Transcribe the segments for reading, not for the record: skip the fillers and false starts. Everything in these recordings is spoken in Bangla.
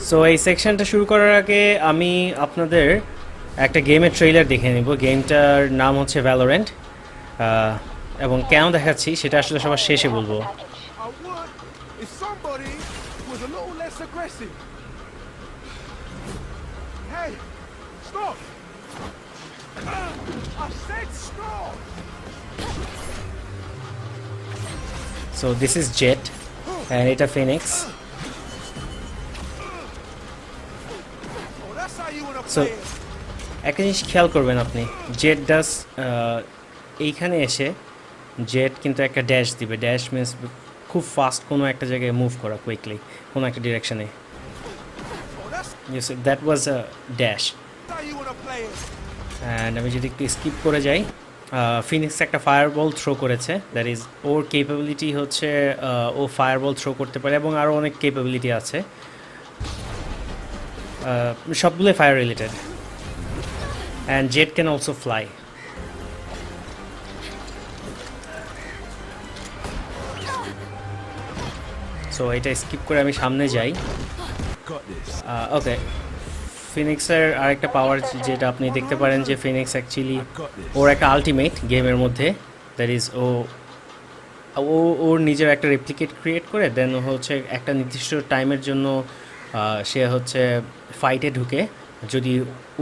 সো এই সেকশনটা শুরু করার আগে আমি আপনাদের একটা গেমের ট্রেইলার দেখে নিব। গেমটার নাম হচ্ছে ভ্যালোরেন্ট, এবং কেন দেখাচ্ছি সেটা আসলে সবার শেষে বলবো। I would if somebody was a little less aggressive. Hey, stop! I said stop! So this is jet and এটা Phoenix. Oh, that's how you wanna So, play it. একটা জিনিস খেয়াল করবেন আপনি, জেট ডাস এইখানে এসে জেট কিন্তু একটা ড্যাশ দিবে। ড্যাশ মিনস খুব ফাস্ট কোনো একটা জায়গায় মুভ করা কুইকলি কোনো একটা ডিরেকশনে। Oh, that's that was a dash. how you wanna play it. And আমি যদি একটু স্কিপ করে যাই, ফিনিক্স একটা ফায়ারবল থ্রো করেছে। দ্যাট ইজ ওর কেপাবিলিটি হচ্ছে ও ফায়ারবল থ্রো করতে পারে এবং আরও অনেক কেপাবিলিটি আছে, সবগুলোই fire related. And jet can also fly. So এটা স্কিপ করে আমি সামনে যাই। Got this. ওকে, ফিনিক্সের আরেকটা পাওয়ার যেটা আপনি দেখতে পারেন যে ফিনিক্স অ্যাকচুয়ালি ওর একটা আলটিমেট গেমের মধ্যে, দ্যাট ইজ ও ওর নিজের একটা রেপ্লিকেট ক্রিয়েট করে দেন ও হচ্ছে একটা নির্দিষ্ট টাইমের জন্য সে হচ্ছে ফাইটে ঢুকে। যদি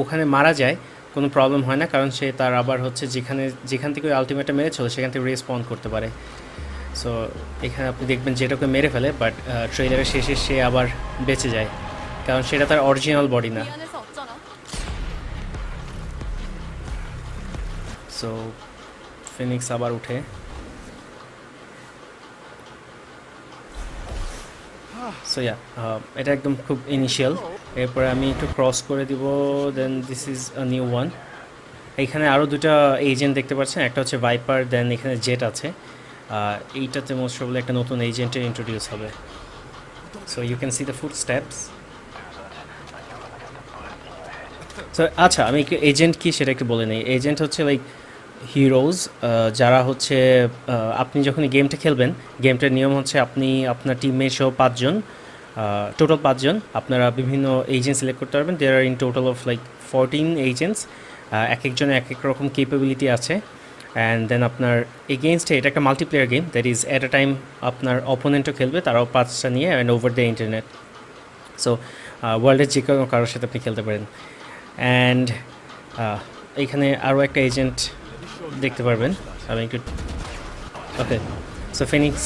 ওখানে মারা যায় কোনো প্রবলেম হয় না, কারণ সে তার আবার হচ্ছে যেখান থেকে ওই আলটিমেটটা মেরেছিল সেখান থেকে রেসপন্ড করতে পারে। সো এখানে আপনি দেখবেন যেটাকে মেরে ফেলে, বাট ট্রেলারের শেষে সে আবার বেঁচে যায়, কারণ সেটা তার অরিজিনাল বডি না। 미안해서 어쩌나? সো ফিনিক্স আবার উঠে। সো ইয়া, এটা একদম খুব ইনিশিয়াল। এরপরে আমি একটু ক্রস করে দিব, then this is a new one. এইখানে আরও দুটা এজেন্ট দেখতে পাচ্ছেন, একটা হচ্ছে ভাইপার, দেন এখানে জেট আছে। এইটাতে মোস্ট প্রবলি একটা নতুন এজেন্টের ইন্ট্রোডিউস হবে। So you can see the food steps. So আচ্ছা, আমি একটু এজেন্ট কি সেটা একটু বলে নিই। এজেন্ট হচ্ছে লাইক হিরোজ, যারা হচ্ছে আপনি যখন গেমটা খেলবেন, গেমটার নিয়ম হচ্ছে আপনি আপনার টিমমেট সহ 5 জন, টোটাল 5 জন আপনারা বিভিন্ন এজেন্ট সিলেক্ট করতে পারবেন। There are in total of like 14 agents. এক একজনের এক এক রকম কেপাবিলিটি আছে। অ্যান্ড দেন আপনার এগেনস্টে এটা একটা multiplayer game, that is at a time আপনার অপোনেন্টও খেলবে, তারাও 5টা নিয়ে, and over the internet. So ওয়ার্ল্ডের যে কোনো কারোর সাথে আপনি খেলতে পারেন। অ্যান্ড এইখানে আরও একটা এজেন্ট দেখতে পারবেন। আমি একটু ওকে, সো ফিনিক্স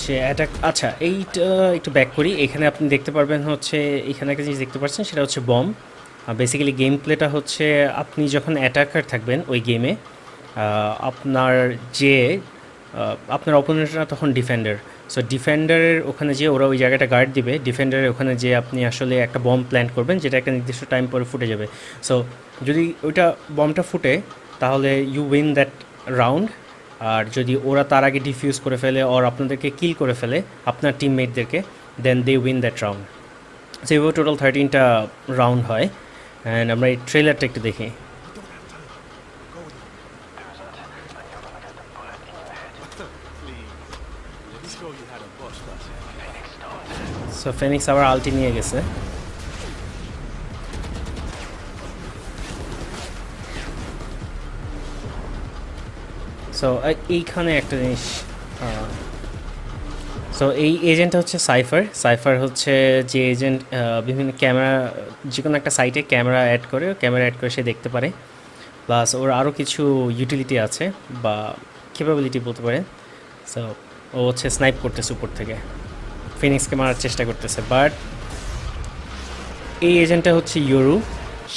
সে অ্যাটাক। আচ্ছা, এইটা একটু ব্যাক করি। এখানে আপনি দেখতে পারবেন হচ্ছে এখানে একটা জিনিস দেখতে পাচ্ছেন, সেটা হচ্ছে বম। বেসিক্যালি গেম প্লেটা হচ্ছে আপনি যখন অ্যাটাকার থাকবেন ওই গেমে, আপনার যে আপনার অপোনেন্টরা তখন ডিফেন্ডার। সো ডিফেন্ডারের ওখানে যে ওরা ওই জায়গাটা গার্ড দিবে, ডিফেন্ডারের ওখানে যে আপনি আসলে একটা বম প্ল্যান্ট করবেন, যেটা একটা নির্দিষ্ট টাইম পরে ফুটে যাবে। সো যদি ওইটা বমটা ফুটে তাহলে ইউ উইন দ্যাট রাউন্ড। আর যদি ওরা তার আগে ডিফিউজ করে ফেলে ওর আপনাদেরকে কিল করে ফেলে আপনার টিমমেটদেরকে, then they win that round. So এভাবে টোটাল 13টা রাউন্ড হয়। অ্যান্ড আমরা এই ট্রেলারটা একটু দেখি। সো ফেনিক্স আবার আলটি নিয়ে গেছে। সো এইখানে একটা জিনিস, সো এই এজেন্টটা হচ্ছে সাইফার। সাইফার হচ্ছে যে এজেন্ট বিভিন্ন ক্যামেরা, যে কোনো একটা সাইটে ক্যামেরা অ্যাড করে সে দেখতে পারে। প্লাস ওর আরও কিছু ইউটিলিটি আছে বা ক্যাপাবিলিটি বলতে পারেন। সো ও হচ্ছে স্নাইপ করতেছে উপর থেকে, ফিনিক্সকে মারার চেষ্টা করতেছে। বাট এই এজেন্টটা হচ্ছে ইউরু,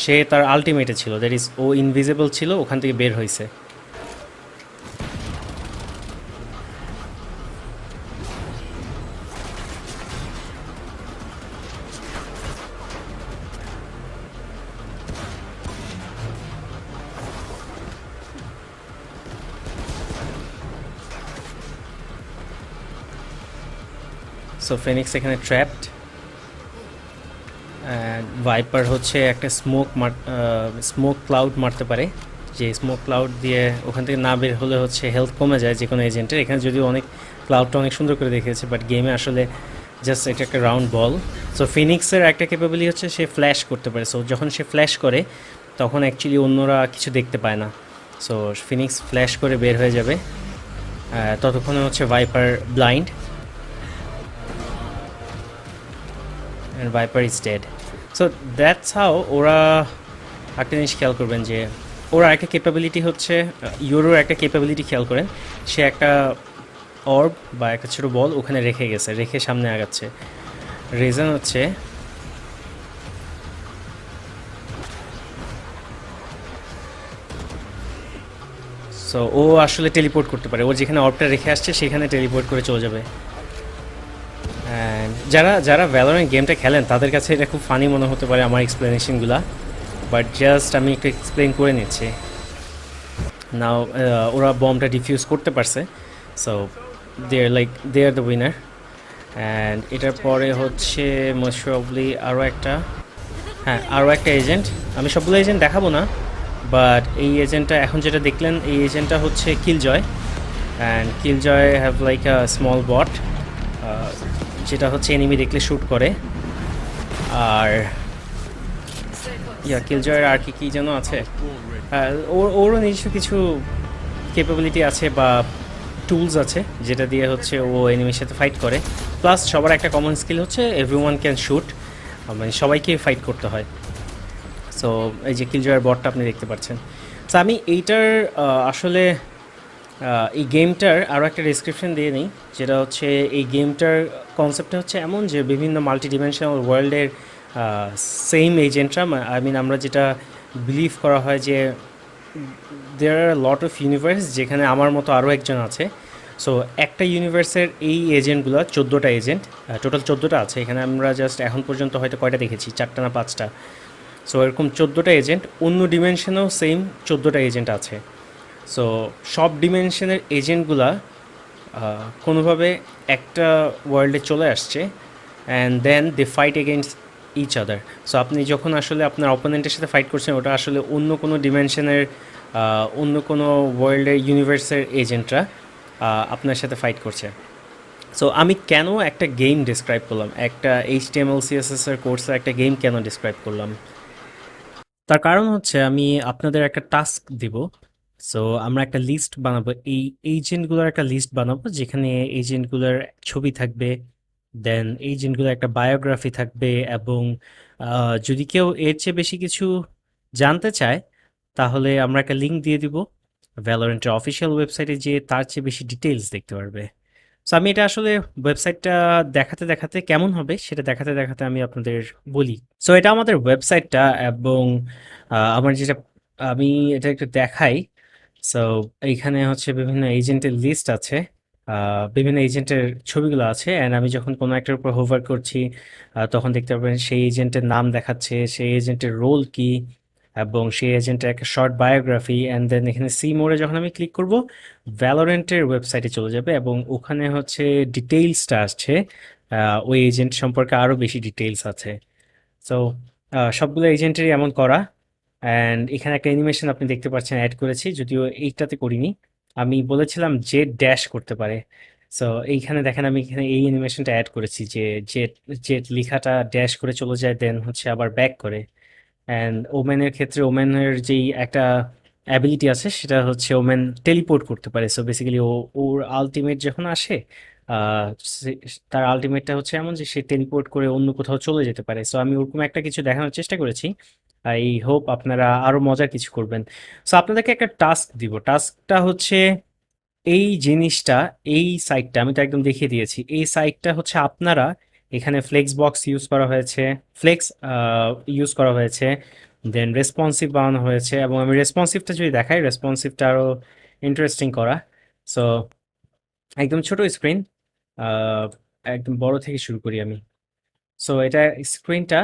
সে তার আলটিমেটে ছিল, দ্যাট ইজ ও ইনভিজিবল ছিল, ওখান থেকে বের হয়েছে। সো ফিনিক্স এখানে ট্র্যাপড। ভাইপার হচ্ছে একটা স্মোক ক্লাউড মারতে পারে, যে স্মোক ক্লাউড দিয়ে ওখান থেকে না বের হলে হচ্ছে হেলথ কমে যায় যে কোনো এজেন্টের। এখানে যদিও অনেক ক্লাউডটা অনেক সুন্দর করে দেখিয়েছে, বাট গেমে আসলে জাস্ট এটা একটা রাউন্ড বল। সো ফিনিক্সের একটা ক্যাপাবিলিটি হচ্ছে সে ফ্ল্যাশ করতে পারে। সো যখন সে ফ্ল্যাশ করে তখন অ্যাকচুয়ালি অন্যরা কিছু দেখতে পায় না। সো ফিনিক্স ফ্ল্যাশ করে বের হয়ে যাবে, ততক্ষণে হচ্ছে viper blind and viper is dead. So that's how ওরা একটা জিনিস খেয়াল করবেন যে ওরা একটা ক্যাপাবিলিটি হচ্ছে ইউরোর একটা ক্যাপাবিলিটি খেয়াল করেন, সে একটা অর্ব বা একটা ছোটো বল ওখানে রেখে গেছে, রেখে সামনে আগাচ্ছে। রিজন হচ্ছে সো ও আসলে টেলিপোর্ট করতে পারে, ও যেখানে অর্বটা রেখে আসছে সেখানে টেলিপোর্ট করে চলে যাবে। অ্যান্ড যারা যারা ভ্যালোরেন্ট গেমটা খেলেন তাদের কাছে এটা খুব ফানি মনে হতে পারে আমার এক্সপ্লেনেশনগুলো, বাট জাস্ট আমি একটু এক্সপ্লেন করে নিচ্ছি। নাও ওরা বমটা ডিফিউজ করতে পারছে, so they are the winner. And এটার পরে হচ্ছে মোস্ট প্রবলি আরও একটা, হ্যাঁ আরও একটা এজেন্ট। আমি সবগুলো এজেন্ট দেখাবো না, বাট এই এজেন্টটা এখন যেটা দেখলেন এই এজেন্টটা হচ্ছে Killjoy. And Killjoy have like a small bot, যেটা হচ্ছে এনিমি দেখলে শ্যুট করে। আর কিলজয়ের আর কি যেন আছে, ওরও নিজস্ব কিছু ক্যাপাবিলিটি আছে বা টুলস আছে যেটা দিয়ে হচ্ছে ও এনিমির সাথে ফাইট করে। প্লাস সবার একটা কমন স্কিল হচ্ছে এভরিওয়ান ক্যান শ্যুট, মানে সবাইকে ফাইট করতে হয়। সো এই যে কিলজয়ের বটটা আপনি দেখতে পাচ্ছেন। সো আমি এইটার আসলে এই গেমটার আরও একটা ডিসক্রিপশন দিয়ে নিই, যেটা হচ্ছে এই গেমটার কনসেপ্টটা হচ্ছে এমন যে বিভিন্ন মাল্টি ডিমেনশনাল ওয়ার্ল্ডের সেম এজেন্টরা, আই মিন আমরা যেটা বিলিভ করা হয় যে দেয়ার আর লট অফ ইউনিভার্স যেখানে আমার মতো আরও একজন আছে। সো একটা ইউনিভার্সের এই এজেন্টগুলো 14টা এজেন্ট, টোটাল 14টা আছে এখানে। আমরা জাস্ট এখন পর্যন্ত হয়তো কয়টা দেখেছি, 4টা না 5টা। সো এরকম 14টা এজেন্ট, অন্য ডিমেনশনেও সেম 14টা এজেন্ট আছে। সো সব ডিমেনশনের এজেন্টগুলা কোনোভাবে একটা ওয়ার্ল্ডে চলে আসছে, and then they fight against each other. So আপনি যখন আসলে আপনার অপোনেন্টের সাথে ফাইট করছেন ওটা আসলে অন্য কোনো ডিমেনশনের অন্য কোনো ওয়ার্ল্ডের ইউনিভার্সের এজেন্টরা আপনার সাথে ফাইট করছে। সো আমি কেন একটা গেম ডিসক্রাইব করলাম, একটা HTML CSS এর কোর্সে একটা গেম কেন ডিসক্রাইব করলাম, তার কারণ হচ্ছে আমি আপনাদের একটা টাস্ক দিব। সো আমরা একটা লিস্ট বানাবো, এই এজেন্টগুলোর একটা লিস্ট বানাবো যেখানে এজেন্টগুলোর ছবি থাকবে, দেন এজেন্টগুলোর একটা বায়োগ্রাফি থাকবে, এবং যদি কেউ এর চেয়ে বেশি কিছু জানতে চায় তাহলে আমরা একটা লিঙ্ক দিয়ে দিব ভ্যালোরেন্টের অফিসিয়াল ওয়েবসাইটে, যে তার চেয়ে বেশি ডিটেলস দেখতে পারবে। সো আমি এটা আসলে ওয়েবসাইটটা দেখাতে দেখাতে কেমন হবে সেটা দেখাতে দেখাতে আমি আপনাদের বলি। সো এটা আমাদের ওয়েবসাইটটা, এবং আমার যেটা, আমি এটা একটু দেখাই। সো এইখানে হচ্ছে বিভিন্ন এজেন্টের লিস্ট আছে, বিভিন্ন এজেন্টের ছবিগুলো আছে, অ্যান্ড আমি যখন কোনো একটার উপর হোভার করছি তখন দেখতে পাবেন সেই এজেন্টের নাম দেখাচ্ছে, সেই এজেন্টের রোল কি, এবং সেই এজেন্টের একটা শর্ট বায়োগ্রাফি। অ্যান্ড দেন এখানে সি মোড়ে যখন আমি ক্লিক করব ভ্যালোরেন্টের ওয়েবসাইটে চলে যাবে, এবং ওখানে হচ্ছে ডিটেইলসটা আসছে, ওই এজেন্ট সম্পর্কে আরও বেশি ডিটেইলস আছে। সো সবগুলো এজেন্টেরই এমন করা। অ্যান্ড এখানে একটা অ্যানিমেশন আপনি দেখতে পাচ্ছেন অ্যাড করেছি, যদিও এইটাতে করিনি। আমি বলেছিলাম জেট ড্যাশ করতে পারে। সো এইখানে দেখেন আমি এখানে এই অ্যানিমেশনটা অ্যাড করেছি যে জেট জেট লেখাটা ড্যাশ করে চলে যায়, দেন হচ্ছে আবার ব্যাক করে। অ্যান্ড ওমেনের ক্ষেত্রে ওমেনের যেই একটা অ্যাবিলিটি আছে সেটা হচ্ছে ওমেন টেলিপোর্ট করতে পারে। সো বেসিক্যালি ওর আলটিমেট যখন আসে তার আলটিমেটটা হচ্ছে এমন যে সে টেলিপোর্ট করে অন্য কোথাও চলে যেতে পারে। সো আমি ওরকম একটা কিছু দেখানোর চেষ্টা করেছি। আই হোপ আপনারা আরও মজার কিছু করবেন। সো আপনাদেরকে একটা টাস্ক দিব, টাস্কটা হচ্ছে এই জিনিসটা, এই সাইটটা আমি তো একদম দেখিয়ে দিয়েছি। এই সাইটটা হচ্ছে আপনারা, এখানে ফ্লেক্স বক্স ইউজ করা হয়েছে, ফ্লেক্স ইউজ করা হয়েছে, দেন রেসপন্সিভ বানানো হয়েছে, এবং আমি রেসপন্সিভটা যদি দেখাই রেসপন্সিভটা আরও ইন্টারেস্টিং করা। সো একদম ছোট স্ক্রিন, একদম বড় থেকে শুরু করি আমি। সো এটা স্ক্রিনটা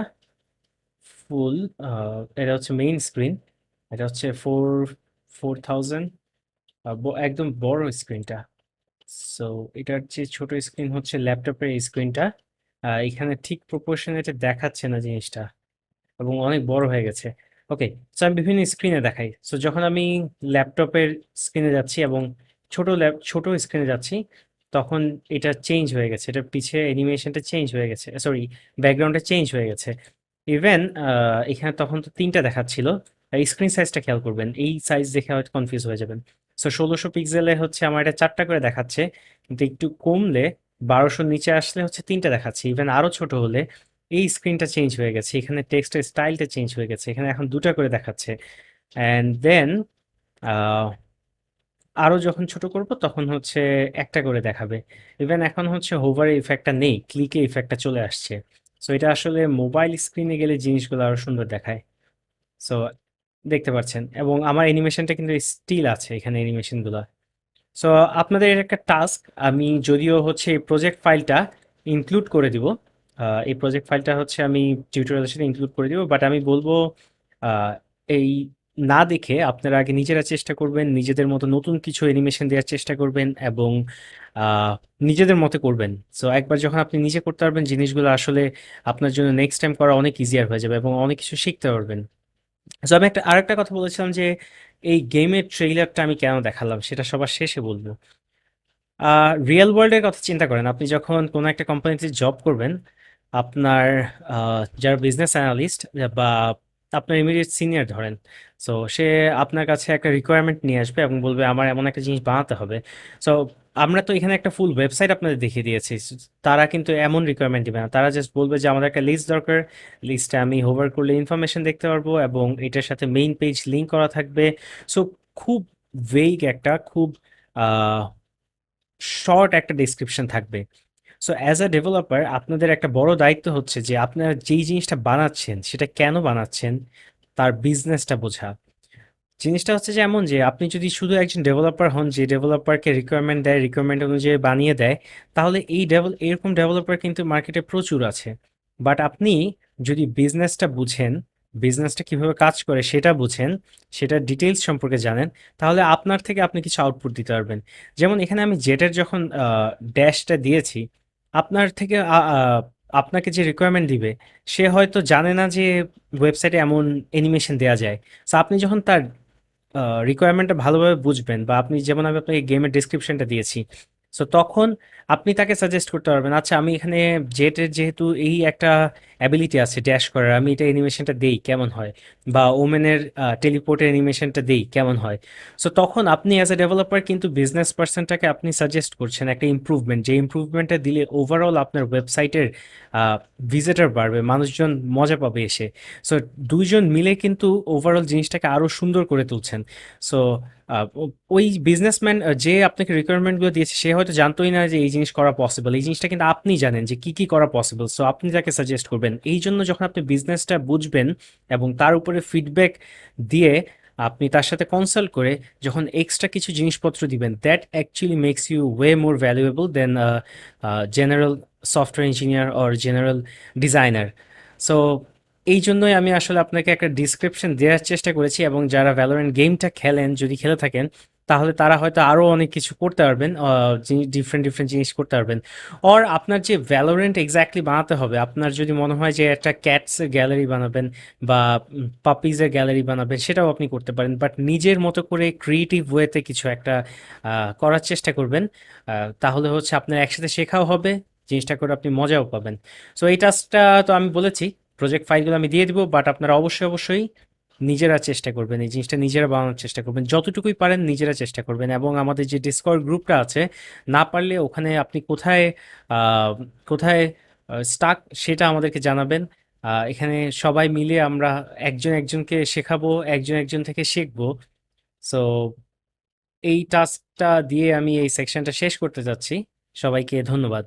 ফুল, এটা হচ্ছে মেইন স্ক্রিন, এটা হচ্ছে 4000, একদম বড় স্ক্রিনটা। সো এটার যে ছোট স্ক্রিন হচ্ছে ল্যাপটপের এই স্ক্রিনটা, এখানে ঠিক প্রপোর্শনেটে দেখাচ্ছে না জিনিসটা, এবং অনেক বড় হয়ে গেছে। ওকে, সো আমি বিভিন্ন স্ক্রিনে দেখাই। সো যখন আমি ল্যাপটপের স্ক্রিনে যাচ্ছি এবং ছোট স্ক্রিনে যাচ্ছি, তখন এটা চেঞ্জ হয়ে গেছে, এটা পিছে অ্যানিমেশনটা চেঞ্জ হয়ে গেছে, সরি ব্যাকগ্রাউন্ডটা চেঞ্জ হয়ে গেছে। ইভেন এখানে তখন তো ৩টা দেখাচ্ছিল। স্ক্রিন সাইজটা খেয়াল করবেন, এই সাইজ দেখে হয়তো কনফিউজ হয়ে যাবেন। সো ১৬০০ পিক্সেলে হচ্ছে আমার এটা ৪টা করে দেখাচ্ছে, কিন্তু একটু কমলে ১২০০ নিচে আসলে হচ্ছে ৩টা দেখাচ্ছে। ইভেন আরো ছোট হলে এই স্ক্রিনটা চেঞ্জ হয়ে গেছে, এখানে টেক্সটের স্টাইলটা চেঞ্জ হয়ে গেছে, এখানে এখন ২টা করে দেখাচ্ছে। অ্যান্ড দেন আরো যখন ছোট করব তখন হচ্ছে একটা করে দেখাবে। ইভেন এখন হচ্ছে হোভার ইফেক্টটা নেই, ক্লিকে ইফেক্টটা চলে আসছে। সো এটা আসলে মোবাইল স্ক্রিনে গেলে জিনিসগুলো আরো সুন্দর দেখায়। সো দেখতে পাচ্ছেন, এবং আমার অ্যানিমেশনটা কিন্তু স্টিল আছে এখানে অ্যানিমেশনগুলো। সো আপনাদের এর একটা টাস্ক, আমি যদিও হচ্ছে এই প্রজেক্ট ফাইলটা ইনক্লুড করে দিব, এই প্রজেক্ট ফাইলটা হচ্ছে আমি টিউটোরিয়ালের সাথে ইনক্লুড করে দিব, বাট আমি বলবো আহ, এই না দেখে আপনারা আগে নিজেরা চেষ্টা করবেন, নিজেদের মতো নতুন কিছু অ্যানিমেশন দেওয়ার চেষ্টা করবেন, এবং আহ, নিজেদের মতো করবেন। সো একবার যখন আপনি নিজে করতে পারবেন জিনিসগুলো, আসলে আপনার জন্য নেক্সট টাইম করা অনেক ইজিয়ার হয়ে যাবে এবং অনেক কিছু শিখতে পারবেন। সো আমি আরেকটা কথা বলেছিলাম যে এই গেমের ট্রেইলারটা আমি কেন দেখালাম সেটা সবার শেষে বলবো। রিয়েল ওয়ার্ল্ডের কথা চিন্তা করেন, আপনি যখন কোনো একটা কোম্পানিতে জব করবেন, আপনার যারা বিজনেস অ্যানালিস্ট বা আপনার ইমিডিয়েট সিনিয়র ধরেন, সো সে আপনার কাছে একটা রিকোয়ারমেন্ট নিয়ে আসবে এবং বলবে আমার এমন একটা জিনিস বানাতে হবে। সো আমরা তো এখানে একটা ফুল ওয়েবসাইট আপনাদের দেখিয়ে দিয়েছি। তারা কিন্তু এমন রিকোয়ারমেন্ট দিবে না, তারা জাস্ট বলবে যে আমাদের একটা লিস্ট দরকার, লিস্টে আমি হোভার করলে ইনফরমেশন দেখতে পারবো এবং এটার সাথে মেইন পেজ লিঙ্ক করা থাকবে। সো খুব ভেগ একটা, খুব শর্ট একটা ডেসক্রিপশন থাকবে। সো অ্যাজ আ ডেভেলপার আপনাদের একটা বড় দায়িত্ব হচ্ছে যে আপনারা যেই জিনিসটা বানাচ্ছেন সেটা কেন বানাচ্ছেন, তার বিজনেসটা বোঝা। জিনিসটা হচ্ছে যে এমন যে আপনি যদি শুধু একজন ডেভেলপার হন যে ডেভেলপারকে রিকোয়ারমেন্ট দেয়, রিকোয়ারমেন্ট অনুযায়ী বানিয়ে দেয়, তাহলে এরকম ডেভেলপার কিন্তু মার্কেটে প্রচুর আছে। বাট আপনি যদি বিজনেসটা বুঝেন, বিজনেসটা কিভাবে কাজ করে সেটা বুঝেন, সেটার ডিটেইলস সম্পর্কে জানেন, তাহলে আপনার থেকে আপনি কিছু আউটপুট দিতে পারবেন। যেমন এখানে আমি জেটের যখন ড্যাশটা দিয়েছি, আপনার থেকে আপনাকে যে রিকোয়ারমেন্ট দিবে সে হয়তো জানে না যে ওয়েবসাইটে এমন অ্যানিমেশন দেওয়া যায়। সো আপনি যখন তার রিকোয়ারমেন্টটা ভালোভাবে বুঝবেন, বা আপনি যেমন আমি আপনাকে গেমের ডেসক্রিপশনটা দিয়েছি, সো তখন আপনি তাকে সাজেস্ট করতে পারবেন, আচ্ছা আমি এখানে জেটের যেহেতু এই একটা অ্যাবিলিটি আছে ড্যাশ করার, আমি এটা অ্যানিমেশনটা দেই কেমন হয়, বা ওমেনের টেলিপোর্টের অ্যানিমেশনটা দেই কেমন হয়। সো তখন আপনি অ্যাজ এ ডেভেলপার কিন্তু বিজনেস পার্সনটাকে আপনি সাজেস্ট করছেন একটা ইমপ্রুভমেন্ট, যে ইমপ্রুভমেন্টটা দিলে ওভারঅল আপনার ওয়েবসাইটের ভিজিটর বাড়বে, মানুষজন মজা পাবে এসে। সো দুইজন মিলে কিন্তু ওভারঅল জিনিসটাকে আরো সুন্দর করে তুলছেন। সো ওই বিজনেসম্যান যে আপনাকে রিকোয়ারমেন্টগুলো দিয়েছে সে হয়তো জানতোই না যে এই জিনিস করা পসিবল, এই জিনিসটা কিন্তু আপনি জানেন যে কি কি করা পসিবল। সো আপনি তাকে সাজেস্ট করবেন, এই জন্য যখন আপনি বিজনেসটা বুঝবেন এবং তার উপরে ফিডব্যাক দিয়ে আপনি তার সাথে কনসাল্ট করে যখন এক্সট্রা কিছু জিনিসপত্র দিবেন, that actually makes you way more valuable than general software engineer or general designer. So এই জন্যই আমি আসলে আপনাকে একটা ডিসক্রিপশন দেওয়ার চেষ্টা করেছি, এবং যারা ভ্যালোরেন্ট গেমটা খেলেন, যদি খেলে থাকেন, তাহলে তারা হয়তো আরও অনেক কিছু করতে পারবেন, ডিফারেন্ট ডিফারেন্ট জিনিস করতে পারবেন। অর আপনার যে ভ্যালোরেন্ট এক্স্যাক্টলি বানাতে হবে, আপনার যদি মনে হয় যে একটা ক্যাটসের গ্যালারি বানাবেন বা পাপিজের গ্যালারি বানাবেন, সেটাও আপনি করতে পারেন, বাট নিজের মতো করে ক্রিয়েটিভ ওয়েতে কিছু একটা করার চেষ্টা করবেন। তাহলে হচ্ছে আপনার একসাথে শেখাও হবে, জিনিসটা করে আপনি মজাও পাবেন। সো এই টাস্কটা তো আমি বলেছি, প্রজেক্ট ফাইলগুলো আমি দিয়ে দিব, বাট আপনারা অবশ্যই অবশ্যই নিজেরা চেষ্টা করবেন, এই জিনিসটা নিজেরা বানানোর চেষ্টা করবেন, যতটুকুই পারেন নিজেরা চেষ্টা করবেন। এবং আমাদের যে ডিসকর্ড গ্রুপটা আছে, না পারলে ওখানে আপনি কোথায় আহ, কোথায় স্টাক সেটা আমাদেরকে জানাবেন। এখানে সবাই মিলে আমরা একজন একজনকে শেখাবো, একজন একজন থেকে শিখবো। সো এই টাস্কটা দিয়ে আমি এই সেকশনটা শেষ করতে যাচ্ছি। সবাইকে ধন্যবাদ।